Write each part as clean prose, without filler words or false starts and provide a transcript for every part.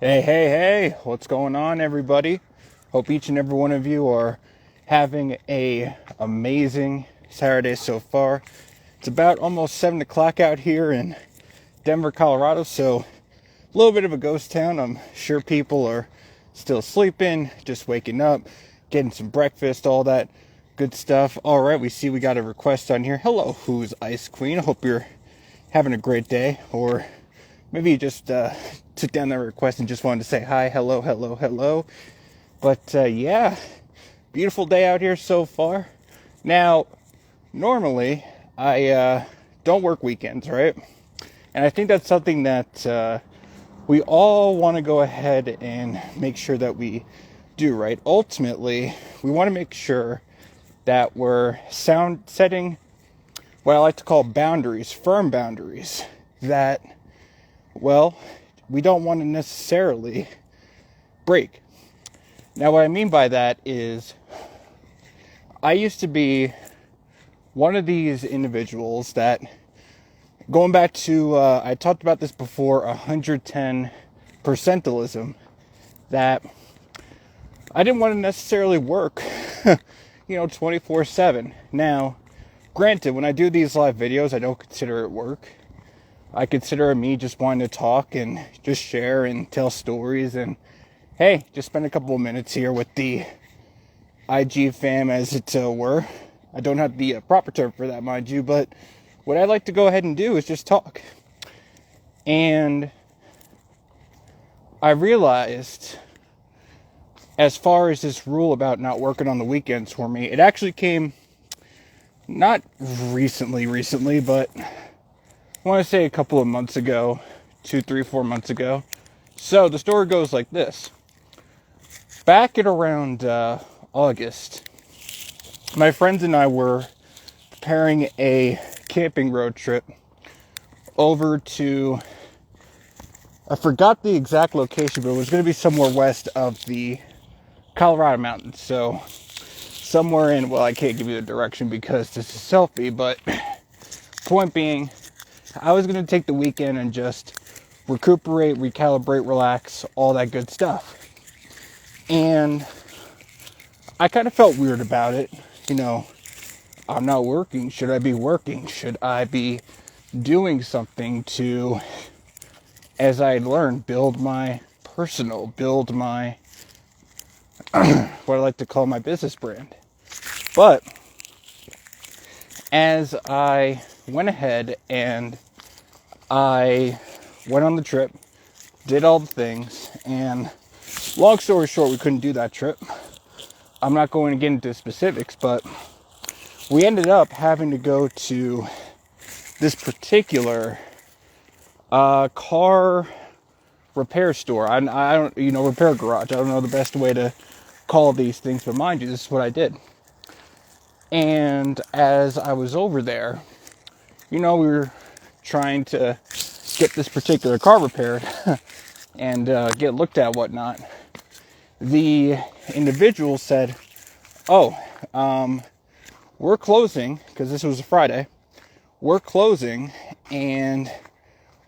Hey, what's going on, everybody? Hope each and every one of you are having a amazing Saturday so far. It's about almost 7 o'clock out here in Denver, Colorado, so a little bit of a ghost town. I'm sure people are still sleeping, just waking up, getting some breakfast, all that good stuff. All right, we got a request on here. Hello, who's Ice Queen? I hope you're having a great day, or maybe you just took down that request and just wanted to say hi, hello. But yeah, beautiful day out here so far. Now, normally I don't work weekends, right? And I think that's something that we all want to go ahead and make sure that we do, right? Ultimately, we want to make sure that we're setting what I like to call boundaries, firm boundaries, that, well, we don't want to necessarily break. Now, what I mean by that is I used to be one of these individuals that, going back to, I talked about this before, 110 percentalism, that I didn't want to necessarily work, 24/7. Now, granted, when I do these live videos, I don't consider it work. I consider it me just wanting to talk and just share and tell stories and, hey, just spend a couple of minutes here with the IG fam, as it were. I don't have the proper term for that, mind you, but what I like to go ahead and do is just talk. And I realized, as far as this rule about not working on the weekends for me, it actually came not recently, but I want to say a couple of months ago, 2, 3, 4 months ago. So the story goes like this. Back at around August, my friends and I were preparing a camping road trip over to, I forgot the exact location, but it was going to be somewhere west of the Colorado mountains. So somewhere in, well, I can't give you the direction because this is selfie, but point being, I was going to take the weekend and just recuperate, recalibrate, relax, all that good stuff. And I kind of felt weird about it. I'm not working. Should I be working? Should I be doing something to, as I learned, build my what I like to call my business brand? But as I went ahead and I went on the trip, did all the things, and long story short, we couldn't do that trip. I'm not going to get into specifics, but we ended up having to go to this particular car repair store. I don't, repair garage. I don't know the best way to call these things, but mind you, this is what I did. And as I was over there, we were trying to get this particular car repaired and get looked at, whatnot. The individual said, we're closing, because this was a Friday, we're closing, and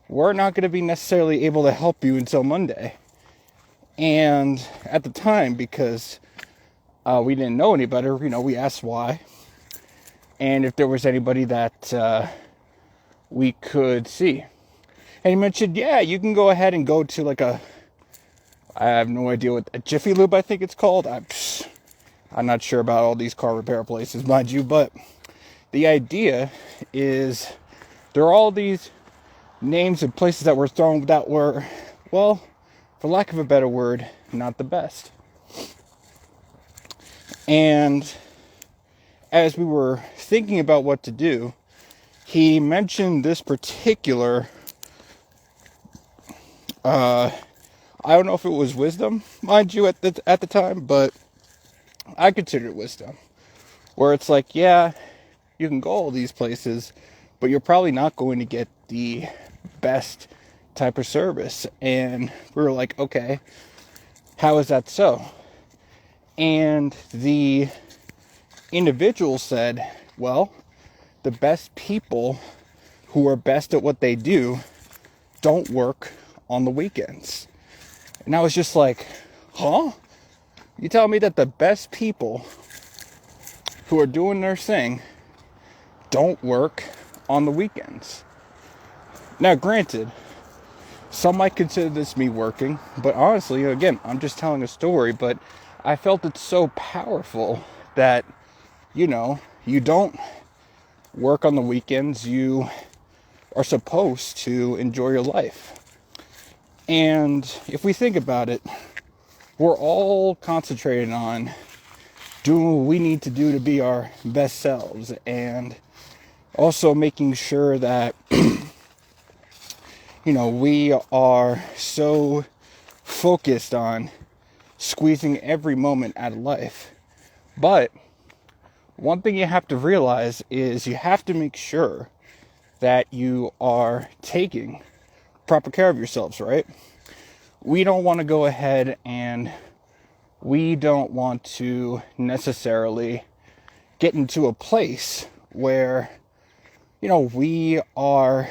we're not going to be necessarily able to help you until Monday. And at the time, because we didn't know any better, we asked why, and if there was anybody that we could see. And he mentioned, yeah, you can go ahead and go to I have no idea what, a Jiffy Lube, I think it's called. I'm not sure about all these car repair places, mind you, but the idea is there are all these names of places that were thrown that were, well, for lack of a better word, not the best. And as we were thinking about what to do, he mentioned this particular, I don't know if it was wisdom, mind you, at the time, but I consider it wisdom. Where it's like, yeah, you can go all these places, but you're probably not going to get the best type of service. And we were like, okay, how is that so? And the individual said, well, the best people who are best at what they do don't work on the weekends. And I was just like, huh? You tell me that the best people who are doing their thing don't work on the weekends? Now, granted, some might consider this me working, but honestly, again, I'm just telling a story, but I felt it's so powerful that, you don't work on the weekends. You are supposed to enjoy your life. And if we think about it, we're all concentrated on doing what we need to do to be our best selves, and also making sure that we are so focused on squeezing every moment out of life. But one thing you have to realize is you have to make sure that you are taking proper care of yourselves, right? We don't want to go ahead and we don't want to necessarily get into a place where, we are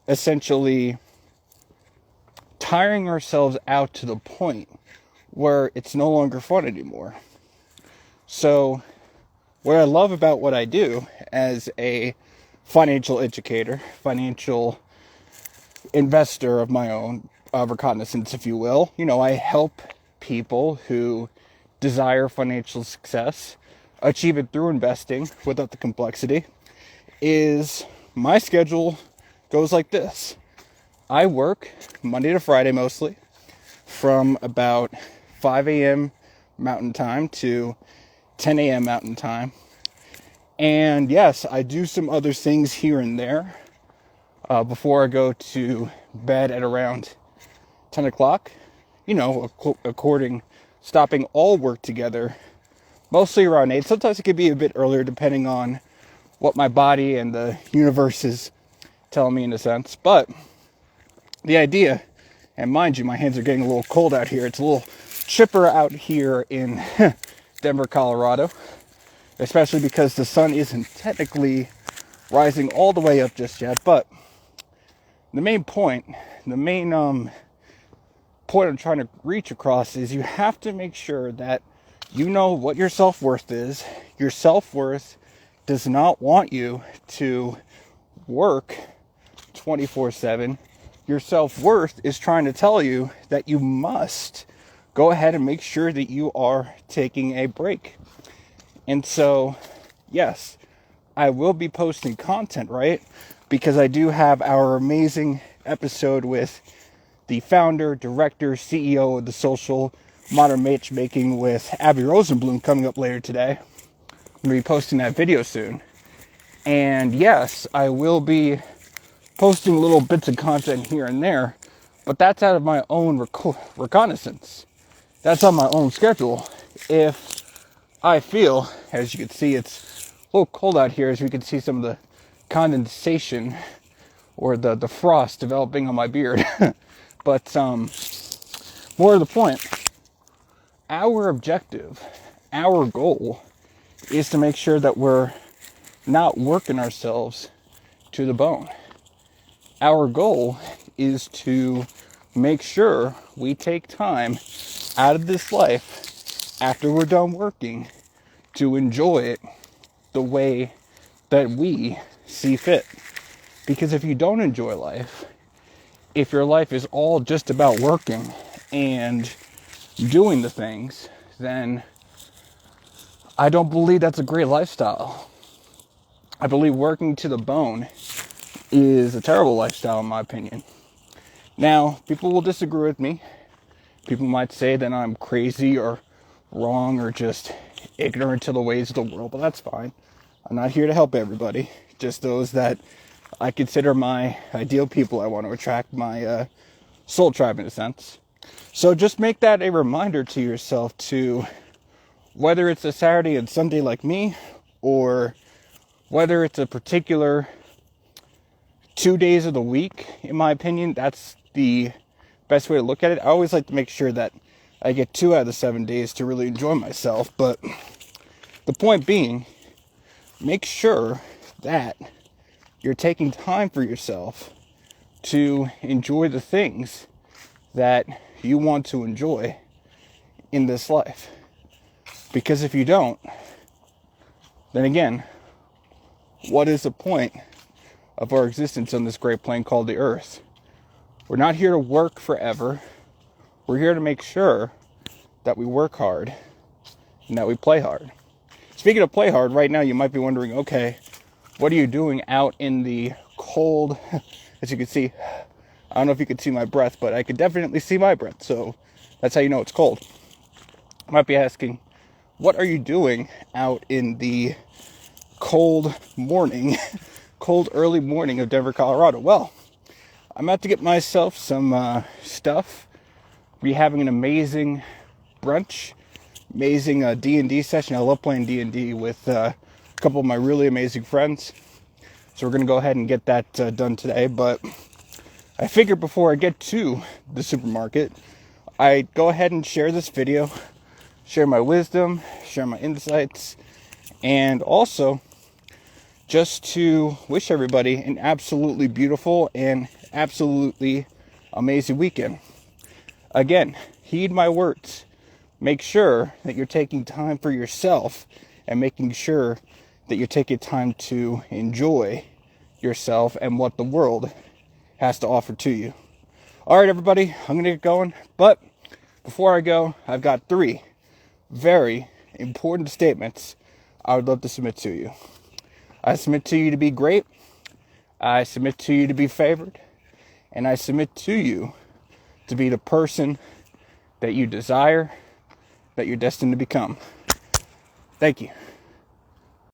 essentially tiring ourselves out to the point where it's no longer fun anymore. So what I love about what I do as a financial educator, financial investor of my own reconnaissance, if you will, I help people who desire financial success achieve it through investing without the complexity, is my schedule goes like this. I work Monday to Friday mostly from about 5 a.m. Mountain Time to 10 a.m. Mountain Time. And yes, I do some other things here and there before I go to bed at around 10 o'clock. Stopping all work together, mostly around 8. Sometimes it could be a bit earlier depending on what my body and the universe is telling me in a sense. But the idea, and mind you, my hands are getting a little cold out here. It's a little chipper out here in Denver, Colorado, especially because the sun isn't technically rising all the way up just yet. But the main point I'm trying to reach across is you have to make sure that you know what your self-worth is. Your self-worth does not want you to work 24/7. Your self-worth is trying to tell you that you must go ahead and make sure that you are taking a break. And so, yes, I will be posting content, right? Because I do have our amazing episode with the founder, director, CEO of the Social Modern Matchmaking with Abby Rosenblum coming up later today. I'm going to be posting that video soon. And yes, I will be posting little bits of content here and there, but that's out of my own reconnaissance. That's on my own schedule. If I feel, as you can see, it's a little cold out here, as we can see some of the condensation or the frost developing on my beard. But more to the point, our objective, our goal is to make sure that we're not working ourselves to the bone. Our goal is to make sure we take time out of this life after we're done working to enjoy it the way that we see fit. Because if you don't enjoy life, if your life is all just about working and doing the things, then I don't believe that's a great lifestyle. I believe working to the bone is a terrible lifestyle in my opinion. Now, people will disagree with me. People might say that I'm crazy or wrong or just ignorant to the ways of the world, but that's fine. I'm not here to help everybody, just those that I consider my ideal people I want to attract, my soul tribe in a sense. So just make that a reminder to yourself to, whether it's a Saturday and Sunday like me, or whether it's a particular 2 days of the week, in my opinion, that's the best way to look at it. I always like to make sure that I get 2 out of the 7 days to really enjoy myself. But the point being, make sure that you're taking time for yourself to enjoy the things that you want to enjoy in this life. Because if you don't, then again, what is the point of our existence on this great plane called the earth? We're not here to work forever. We're here to make sure that we work hard and that we play hard. Speaking of play hard, right now you might be wondering, okay, what are you doing out in the cold? As you can see, I don't know if you can see my breath, but I can definitely see my breath, so that's how you know it's cold. You might be asking, what are you doing out in the cold morning, cold early morning of Denver, Colorado? Well, I'm about to get myself some stuff. We're having an amazing brunch, amazing D&D session. I love playing D&D with a couple of my really amazing friends. So we're going to go ahead and get that done today. But I figured before I get to the supermarket, I'd go ahead and share this video, share my wisdom, share my insights, and also just to wish everybody an absolutely beautiful and absolutely amazing weekend. Again, heed my words. Make sure that you're taking time for yourself and making sure that you're taking time to enjoy yourself and what the world has to offer to you. All right, everybody, I'm going to get going. But before I go, I've got 3 very important statements I would love to submit to you. I submit to you to be great. I submit to you to be favored. And I submit to you to be the person that you desire, that you're destined to become. Thank you.